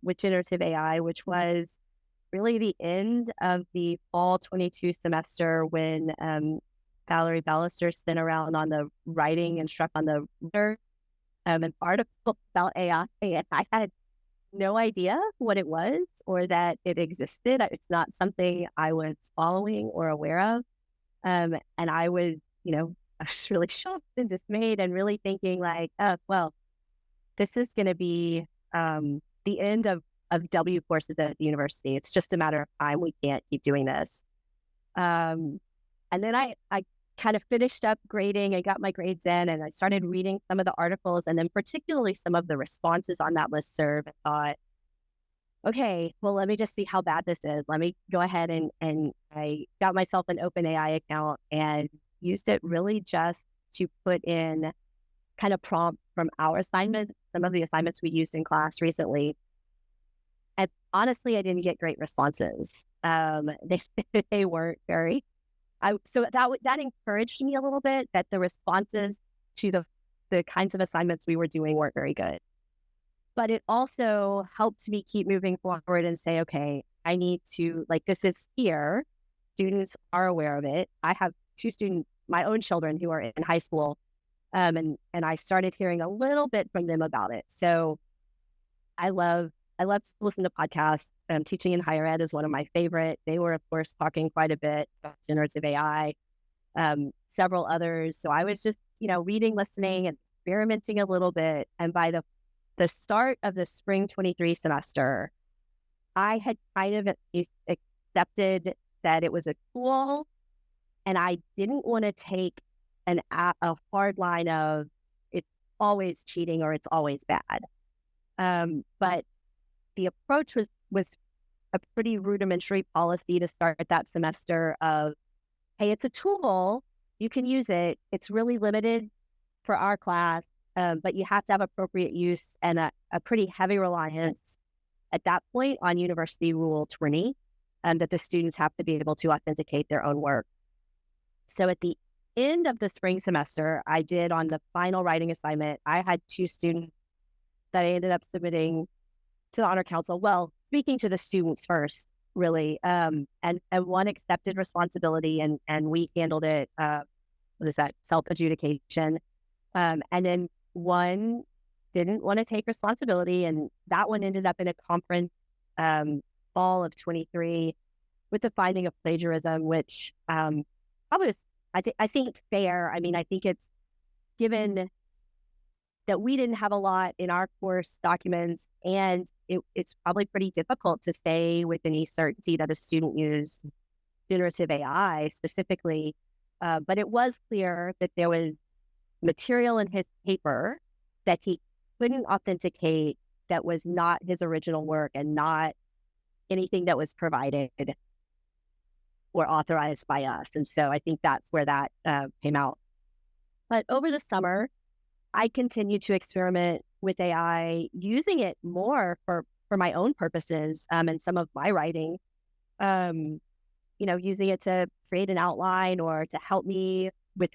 with generative AI, which was really the end of the fall 22 semester when Valerie Ballister spun around on the writing and struck on the reader an article about AI, and I had no idea what it was or that it existed. It's not something I was following or aware of. And I was, I was really shocked and dismayed and really thinking like, oh, well, this is going to be the end of W courses at the university. It's just a matter of time. We can't keep doing this. And then I kind of finished up grading and got my grades in, and I started reading some of the articles and then particularly some of the responses on that listserv and thought, okay, well, let me just see how bad this is. Let me go ahead and I got myself an OpenAI account and used it really just to put in kind of prompt from our assignments, some of the assignments we used in class recently. And honestly, I didn't get great responses. They weren't very. So that encouraged me a little bit that the responses to the kinds of assignments we were doing weren't very good. But it also helped me keep moving forward and say, okay, I need to, like, this is here. Students are aware of it. I have two students, my own children who are in high school, and I started hearing a little bit from them about it. So I love to listen to podcasts. Teaching in higher ed is one of my favorite. They were, of course, talking quite a bit about generative AI, several others. So I was just, reading, listening, and experimenting a little bit. And by the start of the spring 23 semester, I had kind of at least accepted that it was a tool, and I didn't want to take a hard line of it's always cheating or it's always bad. But the approach was a pretty rudimentary policy to start that semester of, hey, it's a tool, you can use it. It's really limited for our class, but you have to have appropriate use and a pretty heavy reliance at that point on University Rule 20, that the students have to be able to authenticate their own work. So at the end of the spring semester, I did on the final writing assignment, I had two students that I ended up submitting to the Honor Council. Well, speaking to the students first, really, and one accepted responsibility and we handled it, self-adjudication. And then one didn't want to take responsibility, and that one ended up in a conference fall of 23 with the finding of plagiarism, which probably was, I think fair. I mean, I think it's given that we didn't have a lot in our course documents, and it's probably pretty difficult to say with any certainty that a student used generative AI specifically. But it was clear that there was material in his paper that he couldn't authenticate that was not his original work and not anything that was provided or authorized by us. And so I think that's where that came out. But over the summer, I continued to experiment with AI, using it more for my own purposes and some of my writing, using it to create an outline or to help me with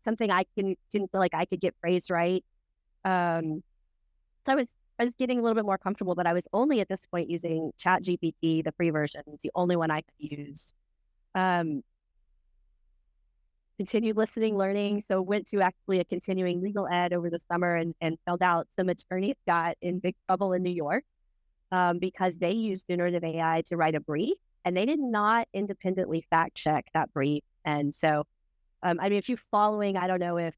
something didn't feel like I could get phrased right. So I was getting a little bit more comfortable, but I was only at this point using ChatGPT, the free version. It's the only one I could use. Continued listening, learning. So went to actually a continuing legal ed over the summer and found out some attorneys got in big trouble in New York because they used generative AI to write a brief, and they did not independently fact check that brief. And so, if you're following, I don't know if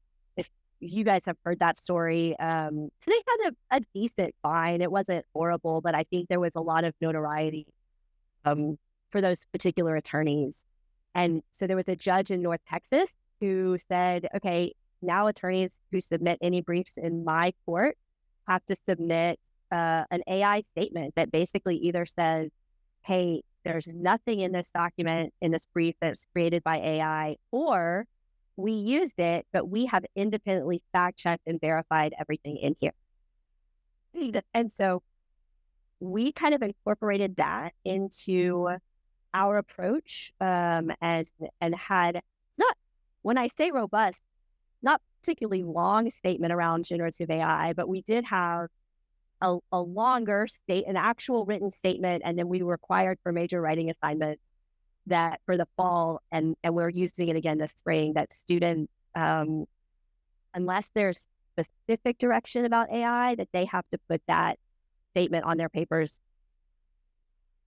you guys have heard that story. So they had a decent fine. It wasn't horrible, but I think there was a lot of notoriety for those particular attorneys. And so there was a judge in North Texas who said, okay, now attorneys who submit any briefs in my court have to submit an AI statement that basically either says, hey, there's nothing in this document, in this brief that's created by AI, or we used it, but we have independently fact-checked and verified everything in here. And so we kind of incorporated that into our approach and had not, when I say robust, not particularly long statement around generative AI, but we did have a longer an actual written statement, and then we were required for major writing assignments that for the fall, and we're using it again this spring, that students, unless there's specific direction about AI, that they have to put that statement on their papers.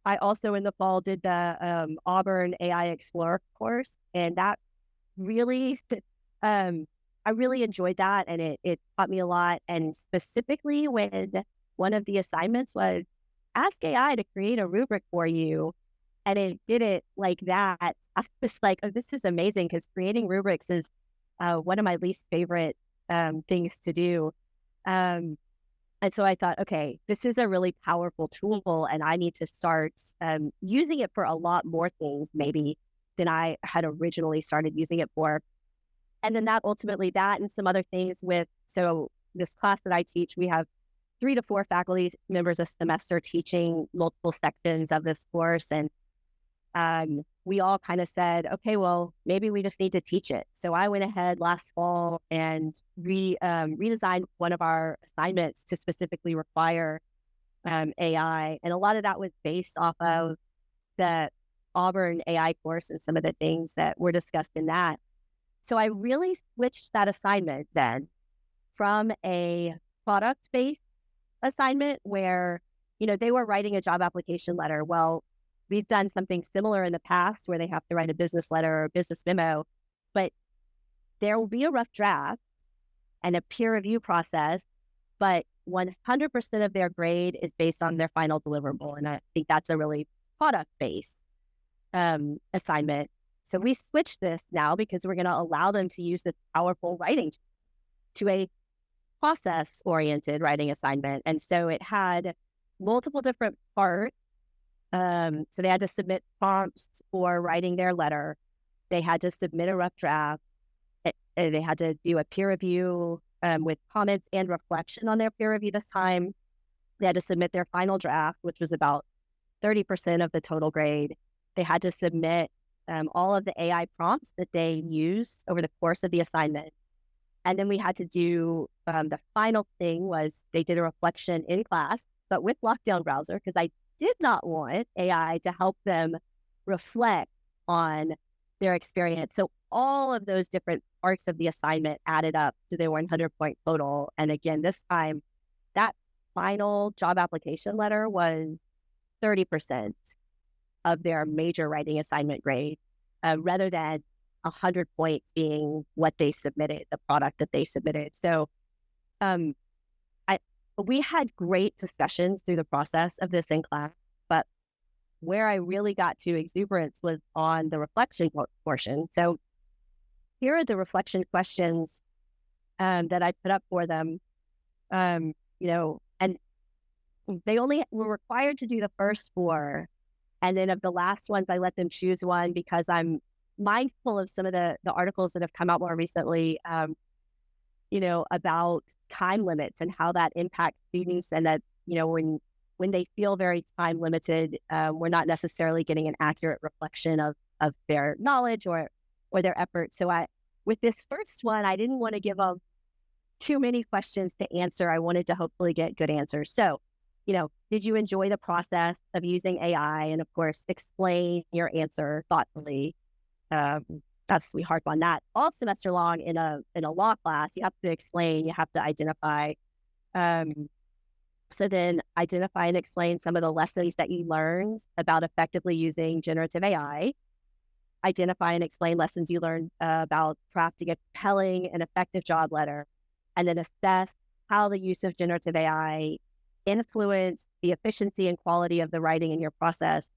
I also in the fall did the Auburn AI Explorer course, and that really, I really enjoyed that, and it taught me a lot. And specifically when one of the assignments was ask AI to create a rubric for you, and it did it like that, I was like, oh, this is amazing, because creating rubrics is one of my least favorite things to do. Um, and so I thought, okay, this is a really powerful tool, and I need to start using it for a lot more things maybe than I had originally started using it for. And then that ultimately, that and some other things so this class that I teach, we have 3 to 4 faculty members a semester teaching multiple sections of this course. And we all kind of said, okay, well, maybe we just need to teach it. So I went ahead last fall and redesigned one of our assignments to specifically require AI. And a lot of that was based off of the Auburn AI course and some of the things that were discussed in that. So I really switched that assignment then from a product-based assignment where, they were writing a job application letter. Well, we've done something similar in the past where they have to write a business letter or a business memo, but there will be a rough draft and a peer review process, but 100% of their grade is based on their final deliverable. And I think that's a really product-based assignment. So we switched this now because we're going to allow them to use this powerful writing to a process-oriented writing assignment. And so it had multiple different parts. So they had to submit prompts for writing their letter. They had to submit a rough draft. They had to do a peer review with comments and reflection on their peer review this time. They had to submit their final draft, which was about 30% of the total grade. They had to submit all of the AI prompts that they used over the course of the assignment. And then we had to do, the final thing was they did a reflection in class, but with Lockdown Browser, because I did not want AI to help them reflect on their experience. So all of those different parts of the assignment added up to their 100-point total. And again, this time, that final job application letter was 30% of their major writing assignment grade, rather than 100 points being what they submitted, the product that they submitted. So we had great discussions through the process of this in class, but where I really got to exuberance was on the reflection portion. So here are the reflection questions that I put up for them, and they only were required to do the first 4. And then of the last ones, I let them choose one because I'm mindful of some of the articles that have come out more recently, about time limits and how that impacts students, and that, when they feel very time limited, we're not necessarily getting an accurate reflection of their knowledge or their effort. So with this first one, I didn't want to give them too many questions to answer. I wanted to hopefully get good answers. So, did you enjoy the process of using AI? And of course, explain your answer thoughtfully. We harp on that all semester long in a law class. You have to explain, you have to identify. So then identify and explain some of the lessons that you learned about effectively using generative AI. Identify and explain lessons you learned about crafting a compelling and effective job letter. And then assess how the use of generative AI influence the efficiency and quality of the writing in your process.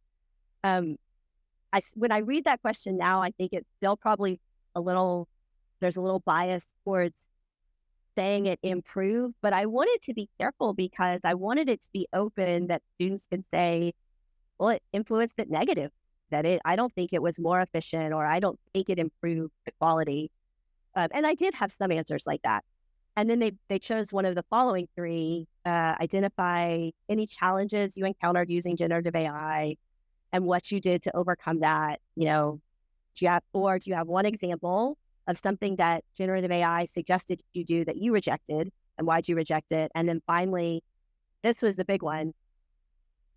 When I read that question now, I think it's still probably there's a little bias towards saying it improved, but I wanted to be careful because I wanted it to be open, that students could say, well, it influenced it negative, I don't think it was more efficient, or I don't think it improved the quality. And I did have some answers like that. And then they chose one of the following 3, identify any challenges you encountered using generative AI and what you did to overcome that. Do you have one example of something that generative AI suggested you do that you rejected, and why'd you reject it? And then finally, this was the big one.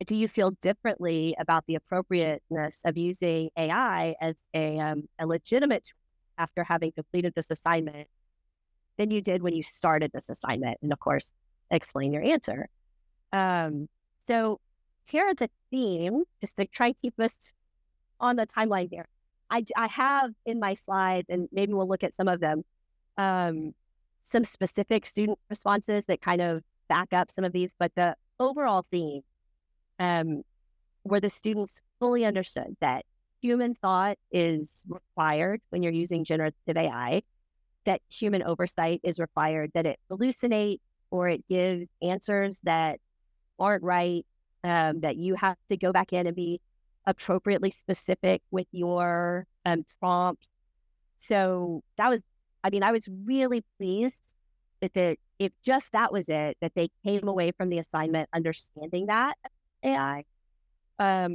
Do you feel differently about the appropriateness of using AI as a legitimate tool after having completed this assignment than you did when you started this assignment? And of course, explain your answer. Um, so here are the theme, just to try and keep us on the timeline here. I have in my slides, and maybe we'll look at some of them, some specific student responses that kind of back up some of these, but the overall theme, where the students fully understood that human thought is required when you're using generative AI, that human oversight is required, that it hallucinates or it gives answers that aren't right, that you have to go back in and be appropriately specific with your prompt. So that was, I was really pleased that if just that was it, that they came away from the assignment understanding that AI. But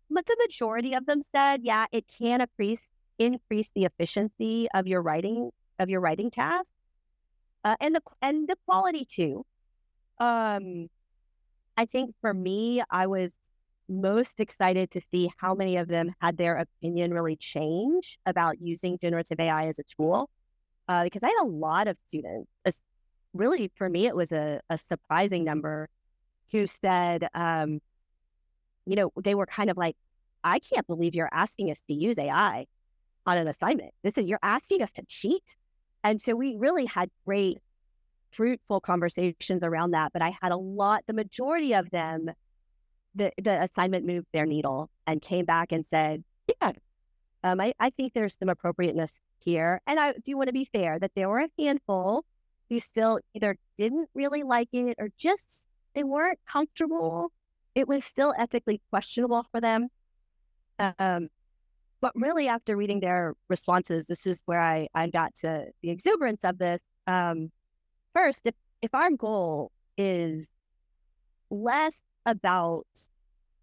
the majority of them said, yeah, it can increase the efficiency of your writing task, and the quality too. I think for me, I was most excited to see how many of them had their opinion really change about using generative AI as a tool, because I had a lot of students. Really, for me, it was a surprising number who said, they were kind of like, I can't believe you're asking us to use AI on an assignment. You're asking us to cheat. And so we really had great, fruitful conversations around that. But I had the majority of them, the assignment moved their needle and came back and said, yeah, I think there's some appropriateness here. And I do want to be fair that there were a handful who still either didn't really like it or just they weren't comfortable. It was still ethically questionable for them. But really, after reading their responses, this is where I got to the exuberance of this. First, if our goal is less about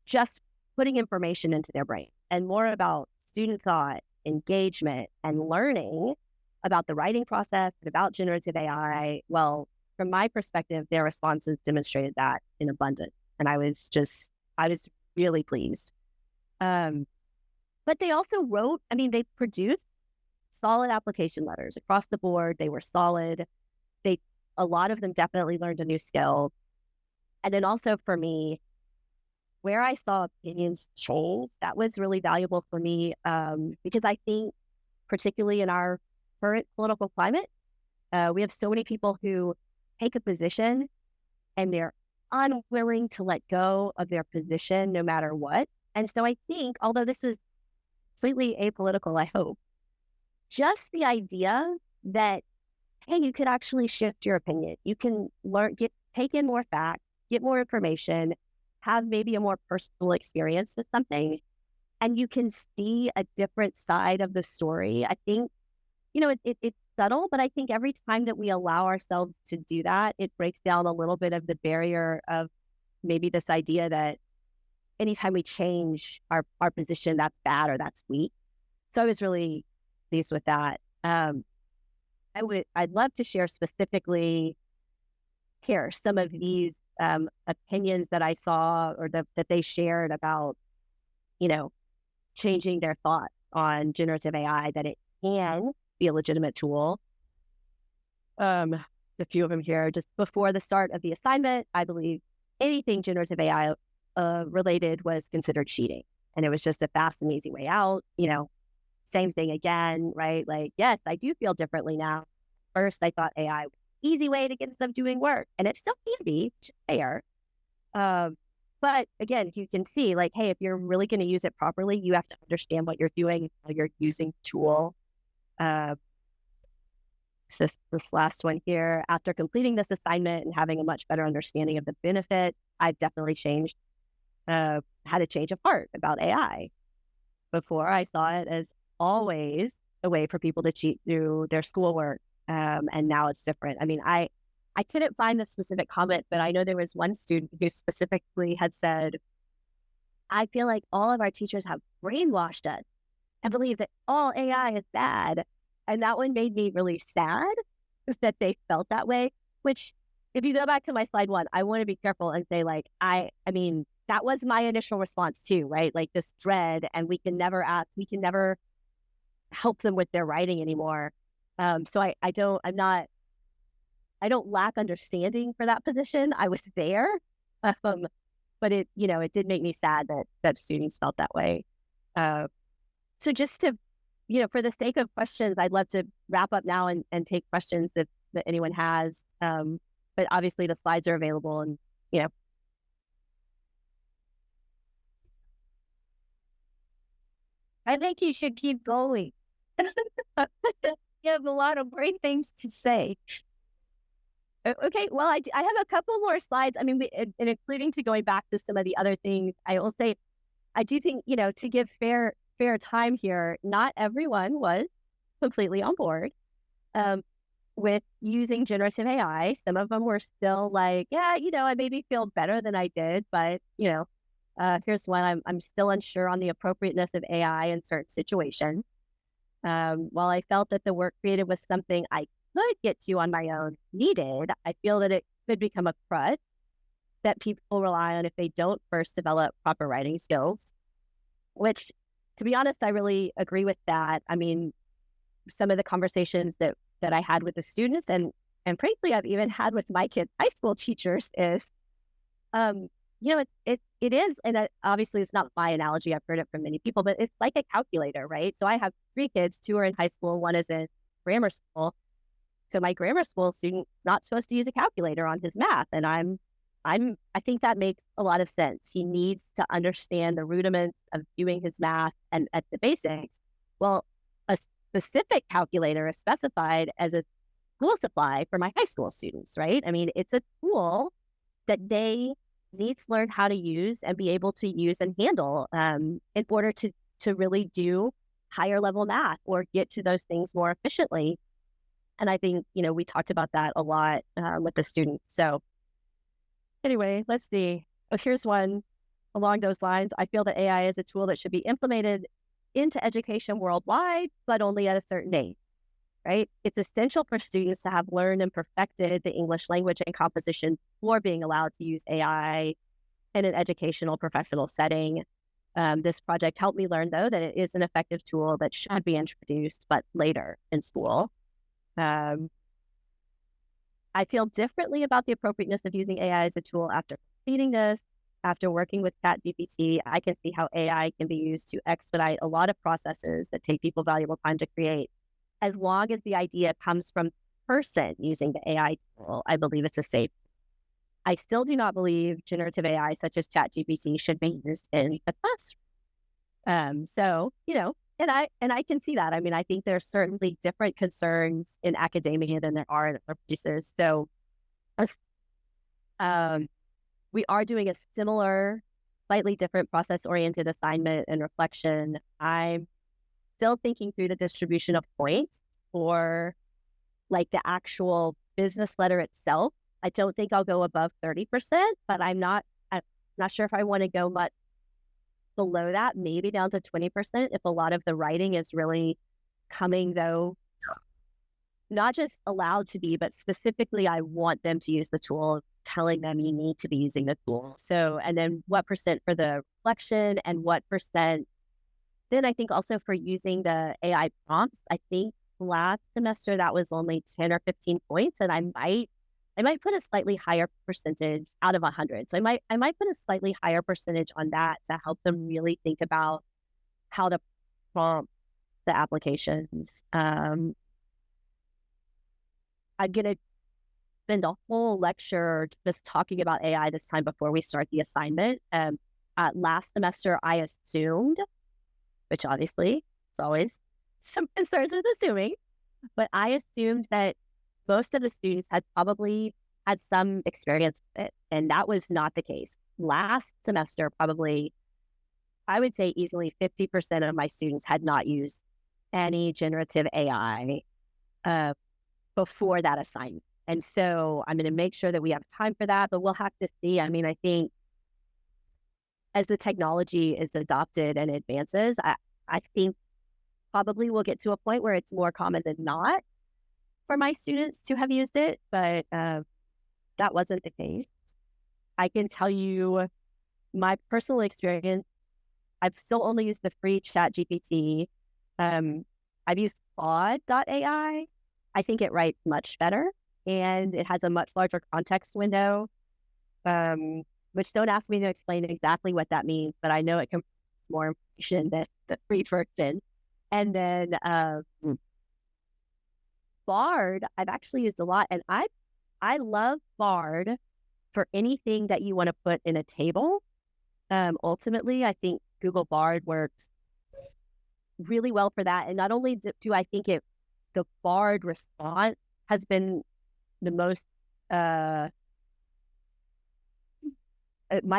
just putting information into their brain and more about student thought, engagement, and learning about the writing process and about generative AI, well, from my perspective, their responses demonstrated that in abundance. And I was really pleased. But they also they produced solid application letters across the board. They were solid. A lot of them definitely learned a new skill. And then also for me, where I saw opinions change, that was really valuable for me, because I think, particularly in our current political climate, we have so many people who take a position and they're unwilling to let go of their position no matter what. And so I think, although this was completely apolitical, I hope, just the idea that, hey, you could actually shift your opinion. You can take in more facts, get more information, have maybe a more personal experience with something, and you can see a different side of the story. I think, it's subtle, but I think every time that we allow ourselves to do that, it breaks down a little bit of the barrier of maybe this idea that anytime we change our position, that's bad or that's weak. So I was really pleased with that. I'd love to share specifically here some of these opinions that I saw or that they shared about, changing their thoughts on generative AI, that it can be a legitimate tool. A few of them here. Just before the start of the assignment, I believe anything generative AI related was considered cheating. And it was just a fast and easy way out. Same thing again, right? Like, yes, I do feel differently now. First, I thought AI was an easy way to get stuff doing work. And it still can be, which is fair. But again, you can see, like, hey, if you're really going to use it properly, you have to understand what you're doing, how you're using the tool. So this last one here, after completing this assignment and having a much better understanding of the benefit, I've definitely had a change of heart about AI. Before, I saw it as always a way for people to cheat through their schoolwork. And now it's different. I couldn't find the specific comment, but I know there was one student who specifically had said, I feel like all of our teachers have brainwashed us and believe that all AI is bad. And that one made me really sad that they felt that way, which, if you go back to my slide one, I want to be careful and say like, I mean, that was my initial response too, right? Like this dread, and we can never help them with their writing anymore. So I don't lack understanding for that position. I was there. Um, but it did make me sad that students felt that way. Uh, so just to, for the sake of questions, I'd love to wrap up now and take questions that anyone has. But obviously the slides are available, and, I think you should keep going. You have a lot of great things to say. Okay, well, I have a couple more slides. I mean, and including to going back to some of the other things, I will say, I do think, to give fair time here, not everyone was completely on board um, with using generative AI. Some of them were still like, yeah, I maybe feel better than I did, but, here's one, I'm still unsure on the appropriateness of AI in certain situations. While I felt that the work created was something I could get to on my own needed, I feel that it could become a crutch that people rely on if they don't first develop proper writing skills, which, to be honest, I really agree with that. I mean, some of the conversations that I had with the students, and frankly, I've even had with my kids' high school teachers is, it is, and obviously it's not my analogy. I've heard it from many people, but it's like a calculator, right? So I have 3 kids, 2 are in high school, 1 is in grammar school. So my grammar school student not supposed to use a calculator on his math, and I think that makes a lot of sense. He needs to understand the rudiments of doing his math and at the basics. Well, a specific calculator is specified as a school supply for my high school students, right? I mean, it's a tool that they need to learn how to use and be able to use and handle in order to really do higher level math or get to those things more efficiently. And I think, we talked about that a lot with the students. So anyway, let's see. Oh, here's one along those lines. I feel that AI is a tool that should be implemented into education worldwide, but only at a certain age, right? It's essential for students to have learned and perfected the English language and composition before being allowed to use AI in an educational professional setting. This project helped me learn, though, that it is an effective tool that should be introduced, but later in school. I feel differently about the appropriateness of using AI as a tool after completing this. After working with ChatGPT, I can see how AI can be used to expedite a lot of processes that take people valuable time to create. As long as the idea comes from the person using the AI tool, I believe it's a safe. I still do not believe generative AI such as ChatGPT should be used in a classroom. So, and I can see that. I mean, I think there's certainly different concerns in academia than there are in other places. So, we are doing a similar, slightly different process-oriented assignment and reflection. I'm still thinking through the distribution of points for like the actual business letter itself. I don't think I'll go above 30%, but I'm not sure if I want to go much below that, maybe down to 20% if a lot of the writing is really coming, though, not just allowed to be, but specifically I want them to use the tool, telling them you need to be using the tool. So, and then what percent for the reflection and what percent then I think also for using the AI prompts. I think last semester that was only 10 or 15 points, and I might put a slightly higher percentage out of 100. So I might put a slightly higher percentage on that to help them really think about how to prompt the applications. I'm going to spend a whole lecture just talking about AI this time before we start the assignment. Last semester, I assumed, which obviously it's always some concerns with assuming, but I assumed that most of the students had probably had some experience with it, and that was not the case. Last semester, probably, I would say easily 50% of my students had not used any generative AI before that assignment. And so I'm going to make sure that we have time for that, but we'll have to see. I mean, I think as the technology is adopted and advances, I think probably we'll get to a point where it's more common than not for my students to have used it. But that wasn't the case. I can tell you my personal experience. I've still only used the free chat GPT. I've used Claude AI. I think it writes much better and it has a much larger context window, um, which don't ask me to explain exactly what that means, but I know it can more information than the free version. And then Bard, I've actually used a lot, and I love Bard for anything that you want to put in a table. Ultimately, I think Google Bard works really well for that. And not only do I think the Bard response has been the most, my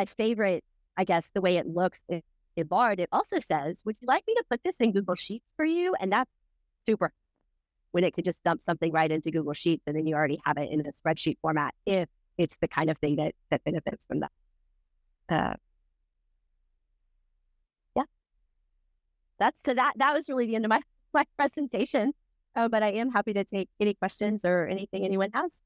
favorite, I guess, the way it looks in Bard, it also says, would you like me to put this in Google Sheets for you? And that's super when it could just dump something right into Google Sheets and then you already have it in a spreadsheet format if it's the kind of thing that benefits from that. Uh, yeah, that was really the end of my presentation. But I am happy to take any questions or anything anyone has.